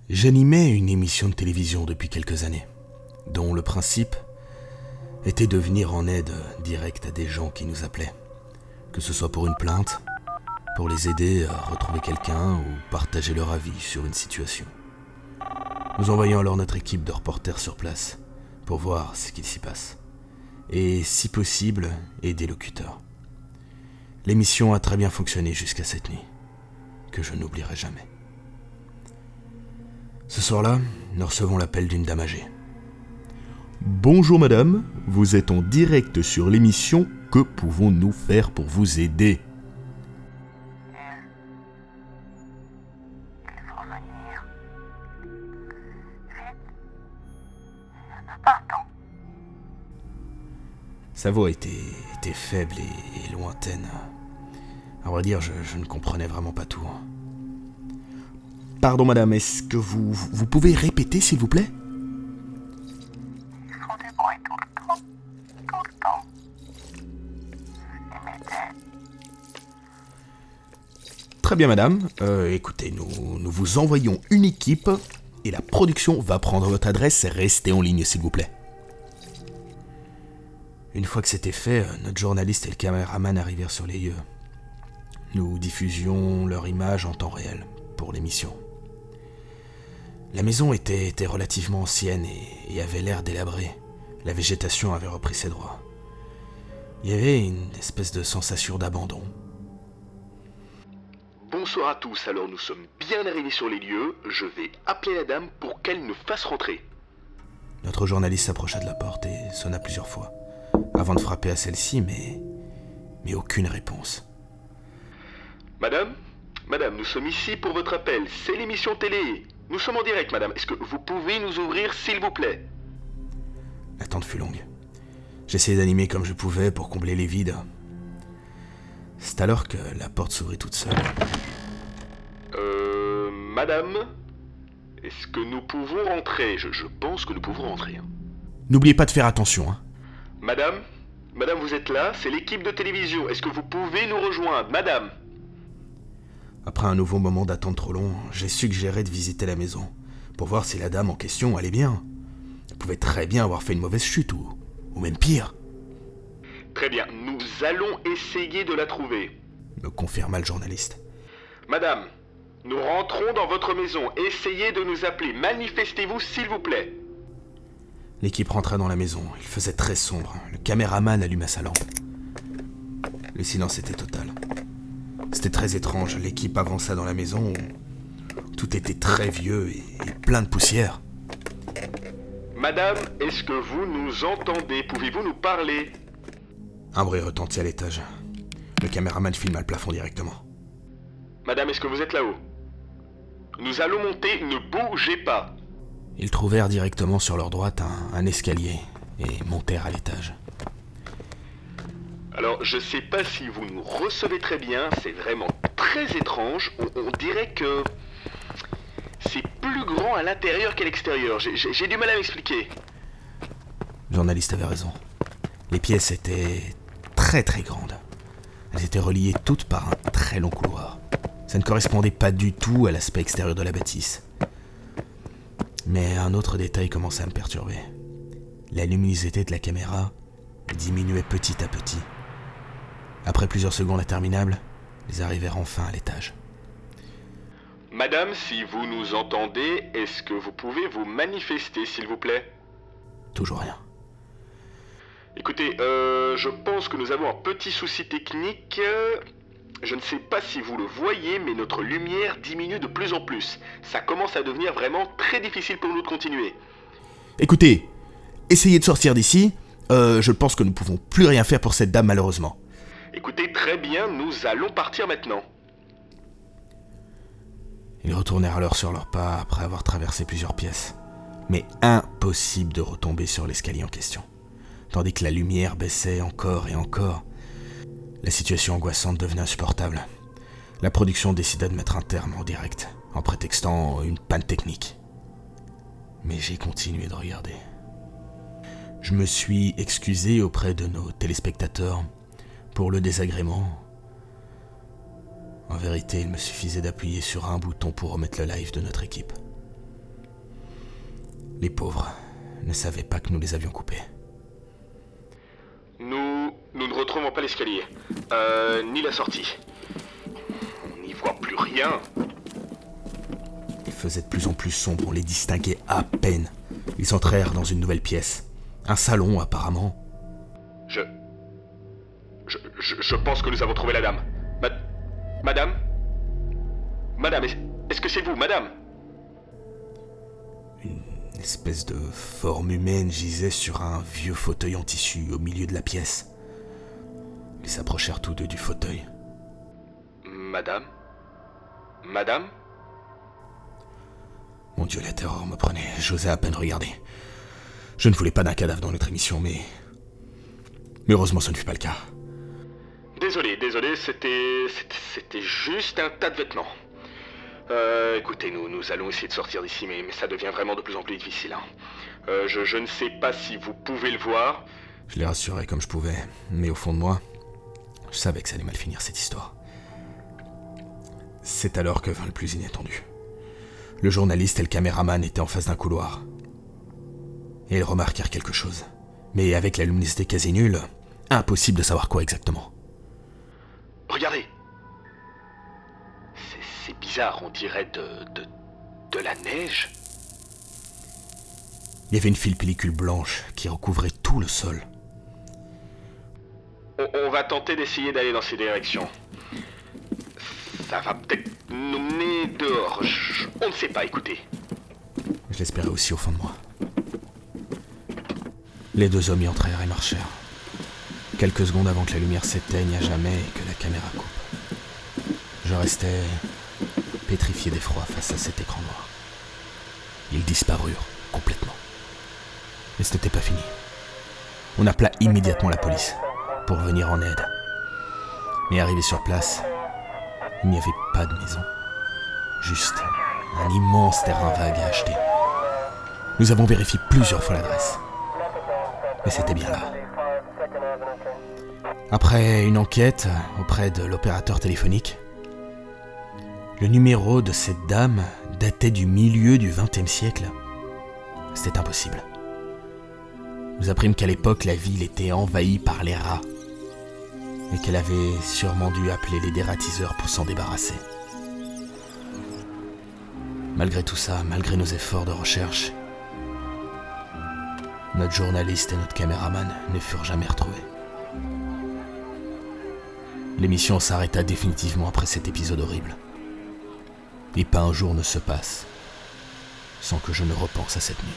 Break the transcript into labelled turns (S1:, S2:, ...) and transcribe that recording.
S1: J'animais une émission de télévision depuis quelques années, dont le principe était de venir en aide directe à des gens qui nous appelaient, que ce soit pour une plainte, pour les aider à retrouver quelqu'un ou partager leur avis sur une situation. Nous envoyons alors notre équipe de reporters sur place pour voir ce qu'il s'y passe, et si possible, aider locuteurs. L'émission a très bien fonctionné jusqu'à cette nuit, que je n'oublierai jamais. Ce soir-là, nous recevons l'appel d'une dame âgée.
S2: Bonjour madame, vous êtes en direct sur l'émission « Que pouvons-nous faire pour vous aider ?»
S3: Il faut venir. Vite. Nous partons.
S1: Sa voix était faible et lointaine. À vrai dire, je ne comprenais vraiment pas tout.
S2: Pardon madame, est-ce que vous pouvez répéter s'il vous plaît ?
S3: Ils font du bruit tout le temps. Tout le temps. Ils m'aidaient.
S1: Très bien madame, écoutez, nous vous envoyons une équipe et la production va prendre votre adresse, restez en ligne s'il vous plaît. Une fois que c'était fait, notre journaliste et le caméraman arrivèrent sur les lieux. Nous diffusions leur image en temps réel pour l'émission. La maison était relativement ancienne et avait l'air délabrée. La végétation avait repris ses droits. Il y avait une espèce de sensation d'abandon.
S4: Bonsoir à tous, alors nous sommes bien arrivés sur les lieux, je vais appeler la dame pour qu'elle nous fasse rentrer.
S1: Notre journaliste s'approcha de la porte et sonna plusieurs fois, avant de frapper à celle-ci, mais aucune réponse.
S4: Madame, nous sommes ici pour votre appel, c'est l'émission télé. Nous sommes en direct, madame, est-ce que vous pouvez nous ouvrir s'il vous plaît ?
S1: L'attente fut longue. J'essayais d'animer comme je pouvais pour combler les vides. C'est alors que la porte s'ouvrit toute seule.
S4: Madame, est-ce que nous pouvons rentrer ? Je pense que nous pouvons rentrer.
S1: N'oubliez pas de faire attention, hein.
S4: Madame, vous êtes là, c'est l'équipe de télévision, est-ce que vous pouvez nous rejoindre, madame ?
S1: Après un nouveau moment d'attente trop long, j'ai suggéré de visiter la maison, pour voir si la dame en question allait bien. Elle pouvait très bien avoir fait une mauvaise chute, ou même pire.
S4: Très bien, nous allons essayer de la trouver.
S1: Me confirma le journaliste.
S4: Madame, nous rentrons dans votre maison, essayez de nous appeler, manifestez-vous s'il vous plaît.
S1: L'équipe rentra dans la maison, il faisait très sombre, le caméraman alluma sa lampe. Le silence était total. C'était très étrange, l'équipe avança dans la maison où tout était très vieux et plein de poussière.
S4: Madame, est-ce que vous nous entendez ? Pouvez-vous nous parler ?
S1: Un bruit retentit à l'étage. Le caméraman filma le plafond directement.
S4: Madame, est-ce que vous êtes là-haut ? Nous allons monter, ne bougez pas.
S1: Ils trouvèrent directement sur leur droite un escalier et montèrent à l'étage.
S4: Alors, je sais pas si vous nous recevez très bien, c'est vraiment très étrange. On dirait que c'est plus grand à l'intérieur qu'à l'extérieur. J'ai du mal à m'expliquer.
S1: Le journaliste avait raison. Les pièces étaient très très grandes. Elles étaient reliées toutes par un très long couloir. Ça ne correspondait pas du tout à l'aspect extérieur de la bâtisse. Mais un autre détail commençait à me perturber. La luminosité de la caméra diminuait petit à petit. Après plusieurs secondes interminables, ils arrivèrent enfin à l'étage.
S4: Madame, si vous nous entendez, est-ce que vous pouvez vous manifester, s'il vous plaît ?
S1: Toujours rien.
S4: Écoutez, je pense que nous avons un petit souci technique. Je ne sais pas si vous le voyez, mais notre lumière diminue de plus en plus. Ça commence à devenir vraiment très difficile pour nous de continuer.
S1: Écoutez, essayez de sortir d'ici. Je pense que nous ne pouvons plus rien faire pour cette dame, malheureusement.
S4: Écoutez, très bien, nous allons partir maintenant.
S1: Ils retournèrent alors sur leurs pas après avoir traversé plusieurs pièces. Mais impossible de retomber sur l'escalier en question. Tandis que la lumière baissait encore et encore. La situation angoissante devenait insupportable. La production décida de mettre un terme en direct, en prétextant une panne technique. Mais j'ai continué de regarder. Je me suis excusé auprès de nos téléspectateurs pour le désagrément. En vérité, il me suffisait d'appuyer sur un bouton pour remettre le live de notre équipe. Les pauvres ne savaient pas que nous les avions coupés.
S4: Nous ne retrouvons pas l'escalier, ni la sortie. On n'y voit plus rien.
S1: Il faisait de plus en plus sombre, on les distinguait à peine. Ils entrèrent dans une nouvelle pièce. Un salon, apparemment.
S4: Je pense que nous avons trouvé la dame. Madame ? Madame, est-ce que c'est vous, madame ?
S1: Une espèce de forme humaine gisait sur un vieux fauteuil en tissu au milieu de la pièce. Ils s'approchèrent tous deux du fauteuil.
S4: Madame ? Madame ?
S1: Mon Dieu, la terreur me prenait. J'osais à peine regarder. Je ne voulais pas d'un cadavre dans notre émission, mais heureusement, ce ne fut pas le cas.
S4: Désolé, c'était juste un tas de vêtements. Écoutez, nous allons essayer de sortir d'ici, mais ça devient vraiment de plus en plus difficile. Hein. Je ne sais pas si vous pouvez le voir.
S1: Je les rassurais comme je pouvais, mais au fond de moi, je savais que ça allait mal finir cette histoire. C'est alors que vint le plus inattendu. Le journaliste et le caméraman étaient en face d'un couloir. Et ils remarquèrent quelque chose. Mais avec la luminosité quasi nulle, impossible de savoir quoi exactement.
S4: Regardez. C'est bizarre, on dirait de la neige.
S1: Il y avait une fine pellicule blanche qui recouvrait tout le sol.
S4: On va tenter d'essayer d'aller dans ces directions. Ça va peut-être nous mener dehors. On ne sait pas, écoutez.
S1: Je l'espérais aussi au fond de moi. Les deux hommes y entrèrent et marchèrent. Quelques secondes avant que la lumière s'éteigne à jamais et que la caméra coupe. Je restais pétrifié d'effroi face à cet écran noir. Ils disparurent complètement. Mais ce n'était pas fini. On appela immédiatement la police pour venir en aide. Mais arrivé sur place, il n'y avait pas de maison. Juste un immense terrain vague à acheter. Nous avons vérifié plusieurs fois l'adresse. Mais c'était bien là. Après une enquête auprès de l'opérateur téléphonique, le numéro de cette dame datait du milieu du XXe siècle. C'était impossible. Nous apprîmes qu'à l'époque, la ville était envahie par les rats et qu'elle avait sûrement dû appeler les dératiseurs pour s'en débarrasser. Malgré tout ça, malgré nos efforts de recherche, notre journaliste et notre caméraman ne furent jamais retrouvés. L'émission s'arrêta définitivement après cet épisode horrible. Et pas un jour ne se passe sans que je ne repense à cette nuit.